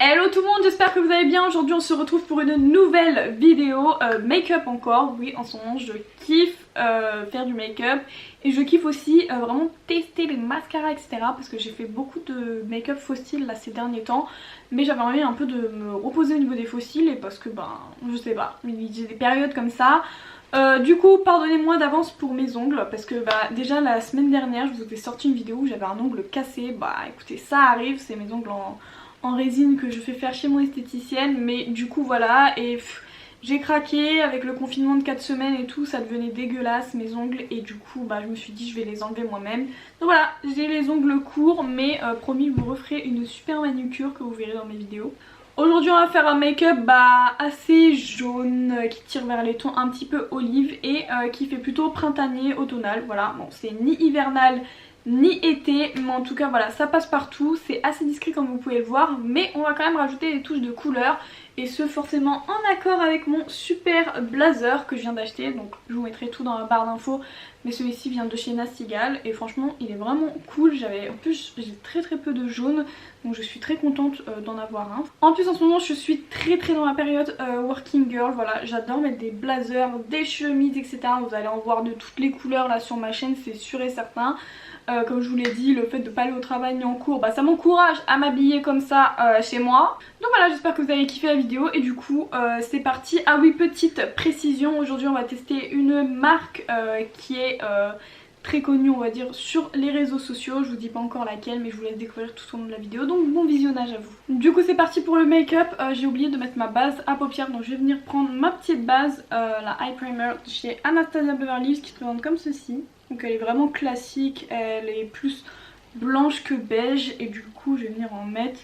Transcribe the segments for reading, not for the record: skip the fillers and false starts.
Hello tout le monde, j'espère que vous allez bien. Aujourd'hui on se retrouve pour une nouvelle vidéo make-up encore. Oui, en ce moment je kiffe faire du make-up et je kiffe aussi vraiment tester les mascaras etc. Parce que j'ai fait beaucoup de make-up faux cils là ces derniers temps. Mais j'avais envie un peu de me reposer au niveau des faux cils et parce que je sais pas, j'ai des périodes comme ça. Du coup pardonnez-moi d'avance pour mes ongles parce que déjà la semaine dernière je vous ai sorti une vidéo où j'avais un ongle cassé. Écoutez, ça arrive, c'est mes ongles en résine que je fais faire chez mon esthéticienne, mais du coup voilà, et j'ai craqué avec le confinement de 4 semaines et tout, ça devenait dégueulasse mes ongles et du coup je me suis dit je vais les enlever moi-même. Donc voilà, j'ai les ongles courts mais promis je vous referai une super manucure que vous verrez dans mes vidéos. Aujourd'hui on va faire un make-up assez jaune qui tire vers les tons un petit peu olive et qui fait plutôt printanier, automnal. Voilà, bon c'est ni hivernal ni été, mais en tout cas voilà, ça passe partout, c'est assez discret comme vous pouvez le voir, mais on va quand même rajouter des touches de couleur et ce forcément en accord avec mon super blazer que je viens d'acheter. Donc je vous mettrai tout dans la barre d'infos, mais celui-ci vient de chez Nastigal et franchement il est vraiment cool. En plus j'ai très peu de jaune, donc je suis très contente d'en avoir un. En plus en ce moment je suis très dans la période working girl, voilà, j'adore mettre des blazers, des chemises etc. Vous allez en voir de toutes les couleurs là sur ma chaîne, c'est sûr et certain. Comme je vous l'ai dit, le fait de pas aller au travail ni en cours, ça m'encourage à m'habiller comme ça chez moi. Donc voilà, j'espère que vous avez kiffé la vidéo et du coup c'est parti. Ah oui, petite précision, aujourd'hui on va tester une marque qui est très connue on va dire sur les réseaux sociaux. Je vous dis pas encore laquelle mais je vous laisse découvrir tout au long de la vidéo, donc bon visionnage à vous. Du coup c'est parti pour le make-up. J'ai oublié de mettre ma base à paupières, donc je vais venir prendre ma petite base, la eye primer de chez Anastasia Beverly Hills qui se présente comme ceci. Donc elle est vraiment classique, elle est plus blanche que beige et du coup je vais venir en mettre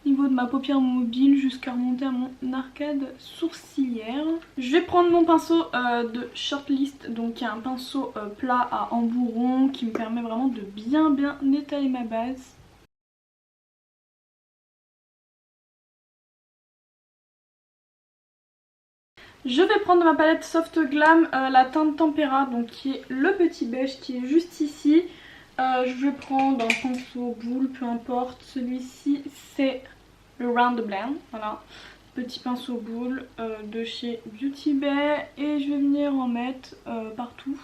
au niveau de ma paupière mobile jusqu'à remonter à mon arcade sourcilière. Je vais prendre mon pinceau de Shortlist, donc qui est un pinceau plat à embout rond qui me permet vraiment de bien étaler ma base. Je vais prendre ma palette Soft Glam, la teinte Tempera, donc qui est le petit beige qui est juste ici. Je vais prendre un pinceau boule, peu importe. Celui-ci c'est le Round Blend, voilà. Petit pinceau boule de chez Beauty Bay et je vais venir en mettre partout.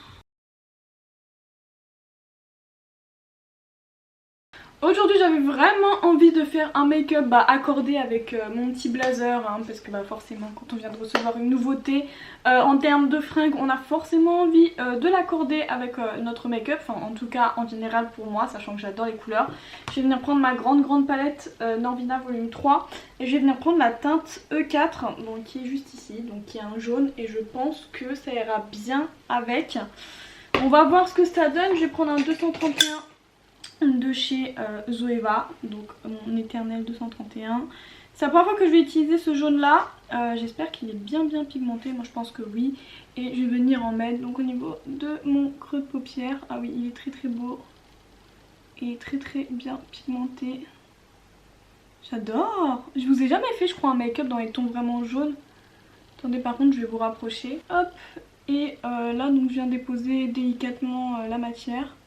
Aujourd'hui j'avais vraiment envie de faire un make-up accordé avec mon petit blazer hein, parce que forcément quand on vient de recevoir une nouveauté en termes de fringues on a forcément envie de l'accorder avec notre make-up, enfin en tout cas en général pour moi, sachant que j'adore les couleurs. Je vais venir prendre ma grande palette Norvina volume 3 et je vais venir prendre la teinte E4 donc, qui est juste ici, donc qui est un jaune et je pense que ça ira bien avec. On va voir ce que ça donne. Je vais prendre un 231 de chez Zoeva, donc mon éternel 231. C'est la première fois que je vais utiliser ce jaune là, j'espère qu'il est bien pigmenté, moi je pense que oui. Et je vais venir en mettre donc au niveau de mon creux de paupière. Ah oui, il est très beau et très bien pigmenté. J'adore. Je vous ai jamais fait je crois un make-up dans les tons vraiment jaunes. Attendez, par contre je vais vous rapprocher. Hop, et là donc je viens déposer délicatement la matière.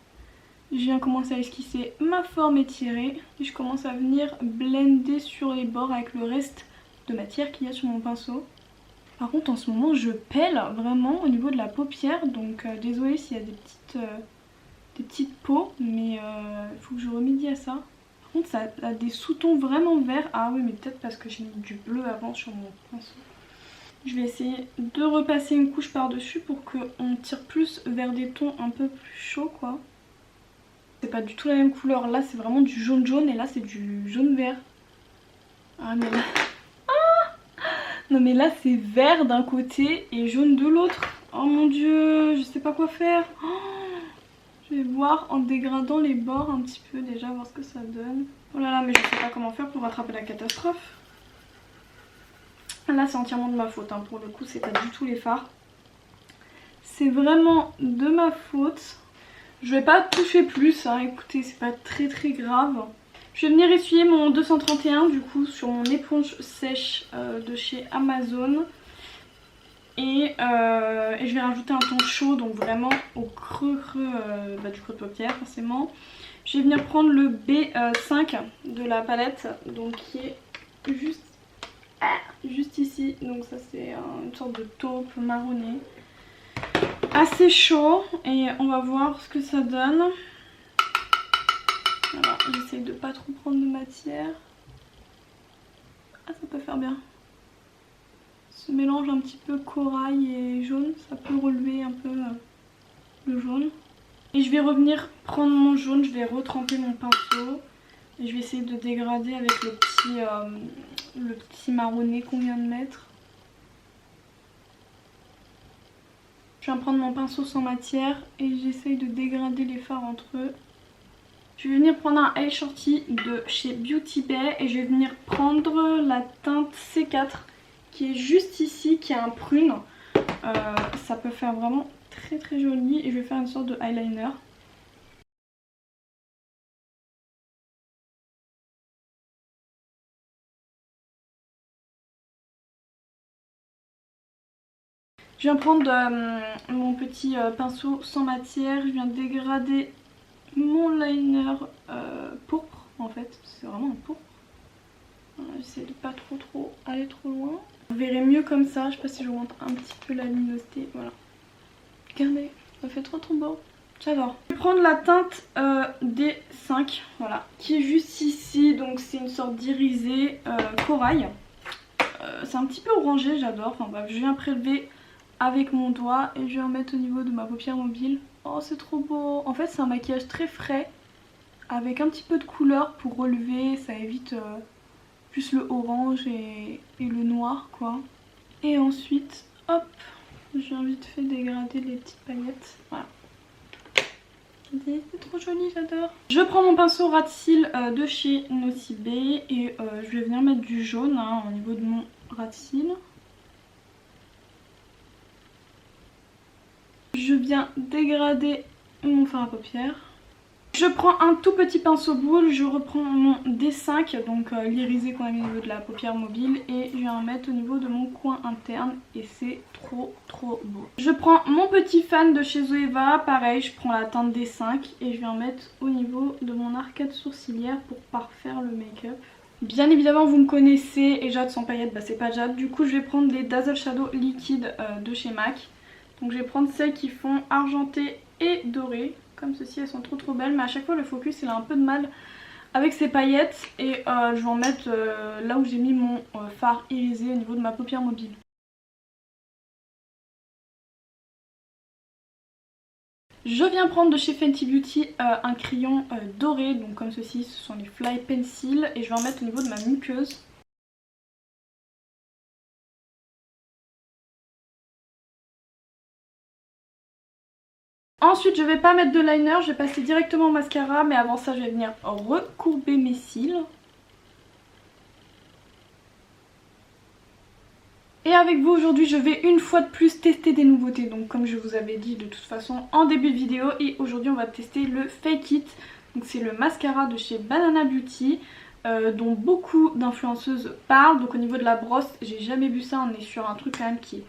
Je viens commencer à esquisser ma forme étirée et je commence à venir blender sur les bords avec le reste de matière qu'il y a sur mon pinceau. Par contre en ce moment je pèle vraiment au niveau de la paupière, donc désolée s'il y a des petites peaux, mais il faut que je remédie à ça. Par contre ça a des sous-tons vraiment verts. Ah oui, mais peut-être parce que j'ai mis du bleu avant sur mon pinceau. Je vais essayer de repasser une couche par dessus pour qu'on tire plus vers des tons un peu plus chauds quoi. C'est pas du tout la même couleur, là c'est vraiment du jaune et là c'est du jaune vert. Ah mais là... Non mais là c'est vert d'un côté et jaune de l'autre. Oh mon dieu, je sais pas quoi faire. Je vais voir en dégradant les bords un petit peu déjà, voir ce que ça donne. Oh là là, mais je sais pas comment faire pour rattraper la catastrophe. Là c'est entièrement de ma faute hein. Pour le coup c'est pas du tout les fards. C'est vraiment de ma faute. Je vais pas toucher plus, hein, écoutez, c'est pas très grave. Je vais venir essuyer mon 231 du coup sur mon éponge sèche de chez Amazon. Et je vais rajouter un ton chaud, donc vraiment au creux du creux de paupière forcément. Je vais venir prendre le B5 de la palette, donc qui est Donc ça c'est une sorte de taupe marronné. Assez chaud et on va voir ce que ça donne. Voilà, j'essaye de pas trop prendre de matière. Ah, ça peut faire bien. Ce mélange un petit peu corail et jaune, ça peut relever un peu le jaune. Et je vais revenir prendre mon jaune, je vais retremper mon pinceau. Et je vais essayer de dégrader avec le petit marronné qu'on vient de mettre. Je viens prendre mon pinceau sans matière et j'essaye de dégrader les fards entre eux. Je vais venir prendre un Eye Shorty de chez Beauty Bay et je vais venir prendre la teinte C4 qui est juste ici, qui a un prune. Ça peut faire vraiment très très joli et je vais faire une sorte de eyeliner. Je viens prendre mon petit pinceau sans matière, je viens dégrader mon liner pourpre en fait, c'est vraiment un pourpre. J'essaie de pas trop aller trop loin. Vous verrez mieux comme ça, je sais pas si je vous montre un petit peu la luminosité, voilà. Regardez, ça fait trop beau, j'adore. Je vais prendre la teinte D5, voilà, qui est juste ici, donc c'est une sorte d'irisé corail. C'est un petit peu orangé, j'adore, enfin bref, je viens prélever avec mon doigt et je vais en mettre au niveau de ma paupière mobile. Oh c'est trop beau. En fait c'est un maquillage très frais avec un petit peu de couleur pour relever, ça évite plus le orange et le noir quoi. Et ensuite hop, j'ai vite fait dégrader les petites paillettes. Voilà. C'est trop joli, j'adore. Je prends mon pinceau ras de cils de chez Nocibé et je vais venir mettre du jaune hein, au niveau de mon ras de cils. Je viens dégrader mon fard à paupières. Je prends un tout petit pinceau boule, je reprends mon D5, donc l'irisé qu'on a mis au niveau de la paupière mobile et je viens en mettre au niveau de mon coin interne et c'est trop beau. Je prends mon petit fan de chez Zoeva, pareil je prends la teinte D5 et je viens en mettre au niveau de mon arcade sourcilière pour parfaire le make-up. Bien évidemment vous me connaissez et Jade sans paillettes, bah c'est pas Jade, du coup je vais prendre les Dazzle Shadow liquides de chez MAC. Donc je vais prendre celles qui font argenté et doré. Comme ceci, elles sont trop belles. Mais à chaque fois le focus il a un peu de mal avec ces paillettes. Et je vais en mettre là où j'ai mis mon fard irisé au niveau de ma paupière mobile. Je viens prendre de chez Fenty Beauty un crayon doré. Donc comme ceci, ce sont les Fly Pencil. Et je vais en mettre au niveau de ma muqueuse. Ensuite je vais pas mettre de liner, je vais passer directement au mascara, mais avant ça je vais venir recourber mes cils. Et avec vous aujourd'hui je vais une fois de plus tester des nouveautés, donc comme je vous avais dit de toute façon en début de vidéo. Et aujourd'hui on va tester le Fake It, donc c'est le mascara de chez Banana Beauty. Dont beaucoup d'influenceuses parlent. Donc au niveau de la brosse j'ai jamais vu ça, on est sur un truc quand même qui est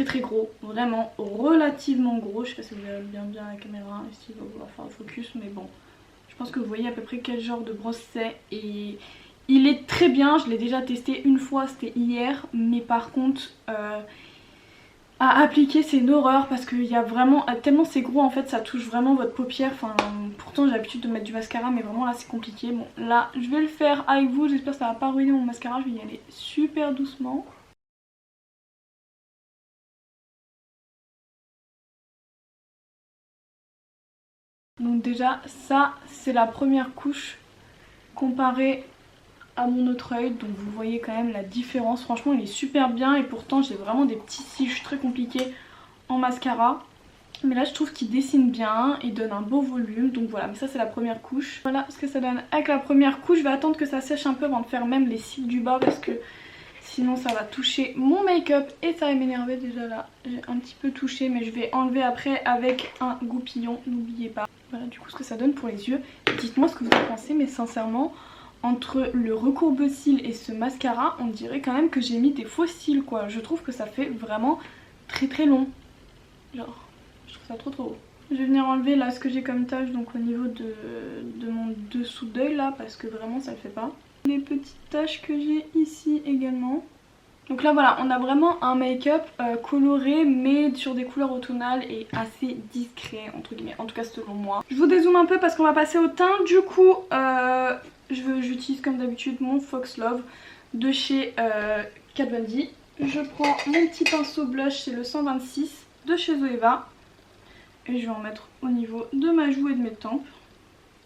très gros, vraiment relativement gros. Je sais pas si vous verrez bien à la caméra, ici il va vouloir faire le focus, mais bon, je pense que vous voyez à peu près quel genre de brosse c'est. Et il est très bien, je l'ai déjà testé une fois, c'était hier, mais par contre à appliquer c'est une horreur parce qu'il y a vraiment, tellement c'est gros en fait, ça touche vraiment votre paupière. Enfin pourtant j'ai l'habitude de mettre du mascara, mais vraiment là c'est compliqué. Bon là je vais le faire avec vous, j'espère que ça va pas ruiner mon mascara, je vais y aller super doucement. Donc déjà ça c'est la première couche comparée à mon autre œil, donc vous voyez quand même la différence. Franchement il est super bien et pourtant j'ai vraiment des petits cils très compliqués en mascara. Mais là je trouve qu'il dessine bien, il donne un beau volume, donc voilà. Mais ça c'est la première couche. Voilà ce que ça donne avec la première couche. Je vais attendre que ça sèche un peu avant de faire même les cils du bas parce que sinon ça va toucher mon make-up et ça va m'énerver. Déjà là j'ai un petit peu touché, mais je vais enlever après avec un goupillon, n'oubliez pas. Voilà du coup ce que ça donne pour les yeux. Dites-moi ce que vous en pensez, mais sincèrement entre le recourbe-cils et ce mascara on dirait quand même que j'ai mis des faux cils quoi. Je trouve que ça fait vraiment très long. Genre je trouve ça trop beau. Je vais venir enlever là ce que j'ai comme tache, donc au niveau de mon dessous d'œil là, parce que vraiment ça le fait pas. Les petites taches que j'ai ici également. Donc là voilà, on a vraiment un make-up coloré mais sur des couleurs automnales et assez discret entre guillemets, en tout cas selon moi. Je vous dézoome un peu parce qu'on va passer au teint. Du coup j'utilise comme d'habitude mon Fox Love de chez Kat Von D. Je prends mon petit pinceau blush, c'est le 126 de chez Zoeva. Et je vais en mettre au niveau de ma joue et de mes tempes.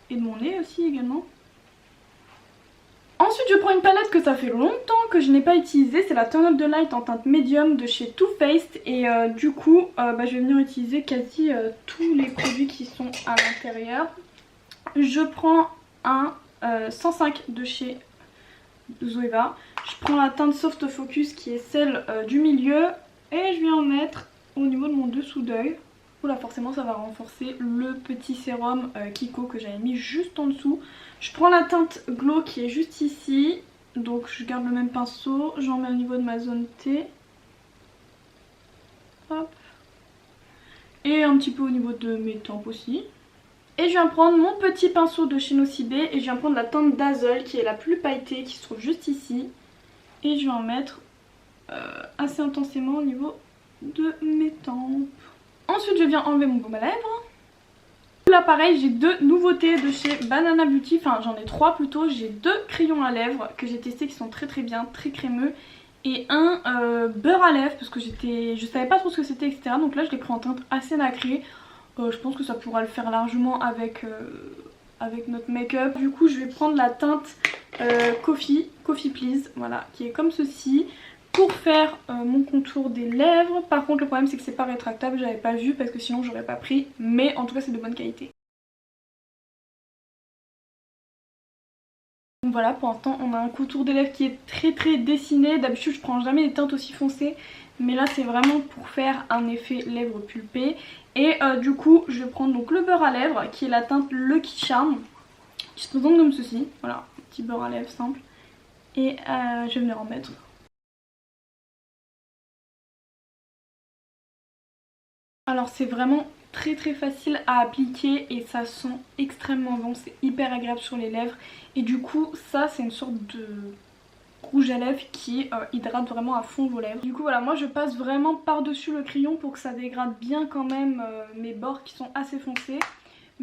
Et de mon nez aussi également. Ensuite je prends une palette que ça fait longtemps que je n'ai pas utilisée, c'est la Turn Up the Light en teinte médium de chez Too Faced. Et du coup je vais venir utiliser quasi tous les produits qui sont à l'intérieur. Je prends un 105 de chez Zoeva. Je prends la teinte Soft Focus qui est celle du milieu. Et je vais en mettre au niveau de mon dessous d'œil. Là forcément ça va renforcer le petit sérum Kiko que j'avais mis juste en dessous. Je prends la teinte Glow qui est juste ici. Donc je garde le même pinceau. J'en mets au niveau de ma zone T. Hop. Et un petit peu au niveau de mes tempes aussi. Et je viens prendre mon petit pinceau de chez Nocibé. Et je viens prendre la teinte Dazzle qui est la plus pailletée qui se trouve juste ici. Et je vais en mettre assez intensément au niveau de mes tempes. Ensuite je viens enlever mon baume à lèvres. Là pareil j'ai deux nouveautés de chez Banana Beauty, enfin j'en ai trois plutôt. J'ai deux crayons à lèvres que j'ai testés qui sont très bien, très crémeux. Et un beurre à lèvres parce que je savais pas trop ce que c'était etc. Donc là je l'ai pris en teinte assez nacrée. Je pense que ça pourra le faire largement avec notre make-up. Du coup je vais prendre la teinte Coffee Please, voilà, qui est comme ceci. Pour faire mon contour des lèvres. Par contre le problème c'est que c'est pas rétractable, j'avais pas vu parce que sinon j'aurais pas pris. Mais en tout cas c'est de bonne qualité. Donc voilà, pour l'instant on a un contour des lèvres qui est très dessiné. D'habitude je prends jamais des teintes aussi foncées. Mais là c'est vraiment pour faire un effet lèvres pulpées. Et du coup je vais prendre donc le beurre à lèvres qui est la teinte Lucky Charm. Qui se présente comme ceci. Voilà, un petit beurre à lèvres simple. Et je vais venir en mettre. Alors c'est vraiment très facile à appliquer et ça sent extrêmement bon, c'est hyper agréable sur les lèvres. Et du coup ça c'est une sorte de rouge à lèvres qui hydrate vraiment à fond vos lèvres. Du coup voilà, moi je passe vraiment par dessus le crayon pour que ça dégrade bien quand même mes bords qui sont assez foncés.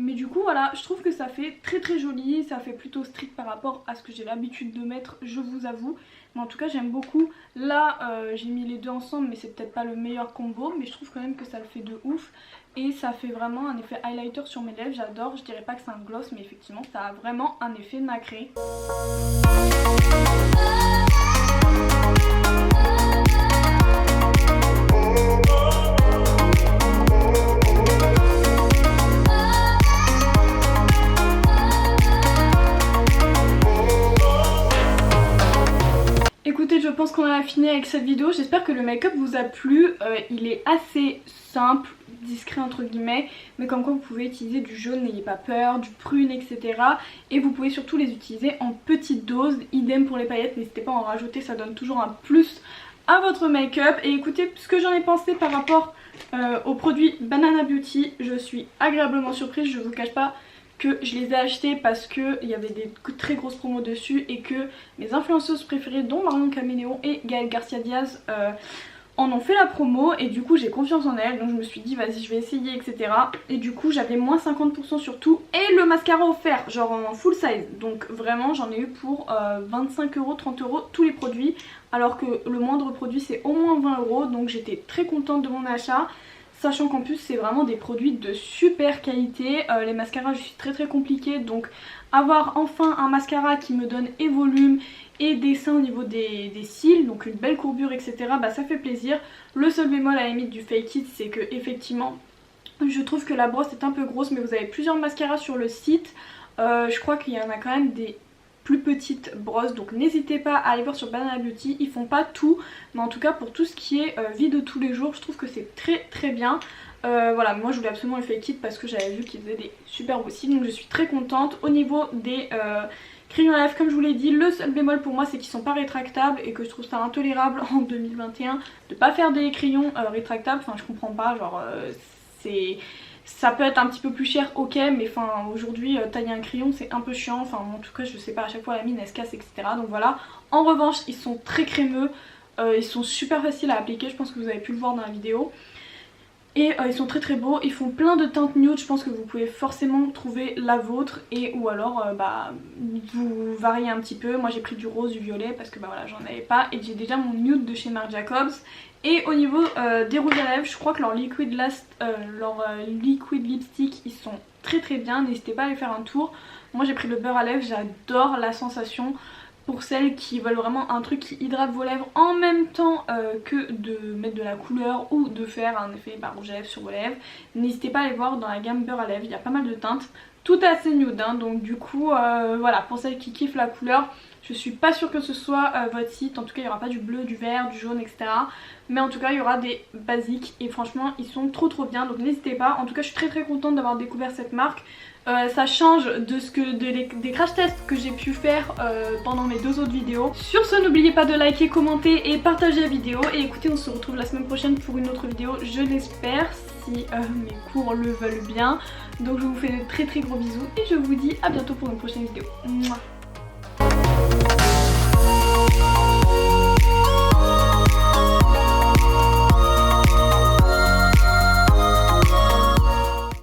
Mais du coup voilà, je trouve que ça fait très joli, ça fait plutôt strict par rapport à ce que j'ai l'habitude de mettre, je vous avoue. Mais en tout cas j'aime beaucoup. Là j'ai mis les deux ensemble mais c'est peut-être pas le meilleur combo, mais je trouve quand même que ça le fait de ouf. Et ça fait vraiment un effet highlighter sur mes lèvres, j'adore. Je dirais pas que c'est un gloss mais effectivement ça a vraiment un effet nacré. Écoutez, je pense qu'on a fini avec cette vidéo. J'espère que le make-up vous a plu. Il est assez simple, discret entre guillemets, mais comme quoi vous pouvez utiliser du jaune, n'ayez pas peur, du prune, etc. Et vous pouvez surtout les utiliser en petites doses. Idem pour les paillettes, n'hésitez pas à en rajouter, ça donne toujours un plus à votre make-up. Et écoutez, ce que j'en ai pensé par rapport aux produits Banana Beauty, je suis agréablement surprise, je vous cache pas que je les ai achetés parce qu'il y avait des très grosses promos dessus et que mes influenceuses préférées dont Marion Caméléon et Gaëlle Garcia Diaz en ont fait la promo et du coup j'ai confiance en elles, donc je me suis dit vas-y je vais essayer etc. Et du coup j'avais moins 50% sur tout et le mascara offert genre en full size, donc vraiment j'en ai eu pour 25 €, 30 € tous les produits, alors que le moindre produit c'est au moins 20 €, donc j'étais très contente de mon achat. Sachant qu'en plus c'est vraiment des produits de super qualité. Les mascaras je suis très compliquée, donc avoir enfin un mascara qui me donne et volume et dessin au niveau des cils, donc une belle courbure etc, bah ça fait plaisir. Le seul bémol à la limite du Fake It c'est que effectivement je trouve que la brosse est un peu grosse, mais vous avez plusieurs mascaras sur le site. Je crois qu'il y en a quand même des plus petites brosses, donc n'hésitez pas à aller voir sur Banana Beauty. Ils font pas tout, mais en tout cas pour tout ce qui est vie de tous les jours je trouve que c'est très bien. Voilà, moi je voulais absolument le Fake It parce que j'avais vu qu'ils faisaient des super beaux cils, donc je suis très contente. Au niveau des crayons à lèvres, comme je vous l'ai dit, le seul bémol pour moi c'est qu'ils sont pas rétractables et que je trouve ça intolérable en 2021 de pas faire des crayons rétractables. Enfin je comprends pas, genre ça peut être un petit peu plus cher, ok, mais enfin aujourd'hui tailler un crayon c'est un peu chiant, enfin en tout cas je sais pas, à chaque fois la mine elle se casse etc. Donc voilà, en revanche ils sont très crémeux, Ils sont super faciles à appliquer, je pense que vous avez pu le voir dans la vidéo. Et ils sont très beaux, ils font plein de teintes nude, je pense que vous pouvez forcément trouver la vôtre et ou alors vous variez un petit peu. Moi j'ai pris du rose, du violet parce que voilà j'en avais pas et j'ai déjà mon nude de chez Marc Jacobs. Et au niveau des rouges à lèvres, je crois que leur liquid lipstick ils sont très bien, n'hésitez pas à aller faire un tour. Moi j'ai pris le beurre à lèvres, j'adore la sensation. Pour celles qui veulent vraiment un truc qui hydrate vos lèvres en même temps que de mettre de la couleur ou de faire un effet rouge à lèvres sur vos lèvres, n'hésitez pas à aller voir dans la gamme beurre à lèvres, il y a pas mal de teintes, tout assez nude hein, donc du coup voilà, pour celles qui kiffent la couleur, je suis pas sûre que ce soit votre site, en tout cas il n'y aura pas du bleu, du vert, du jaune etc. Mais en tout cas il y aura des basiques et franchement ils sont trop bien, donc n'hésitez pas. En tout cas je suis très contente d'avoir découvert cette marque. Ça change des crash tests que j'ai pu faire pendant mes 2 autres vidéos. Sur ce, n'oubliez pas de liker, commenter et partager la vidéo. Et écoutez, on se retrouve la semaine prochaine pour une autre vidéo, je l'espère, si mes cours le veulent bien. Donc je vous fais de très gros bisous et je vous dis à bientôt pour une prochaine vidéo. Mouah.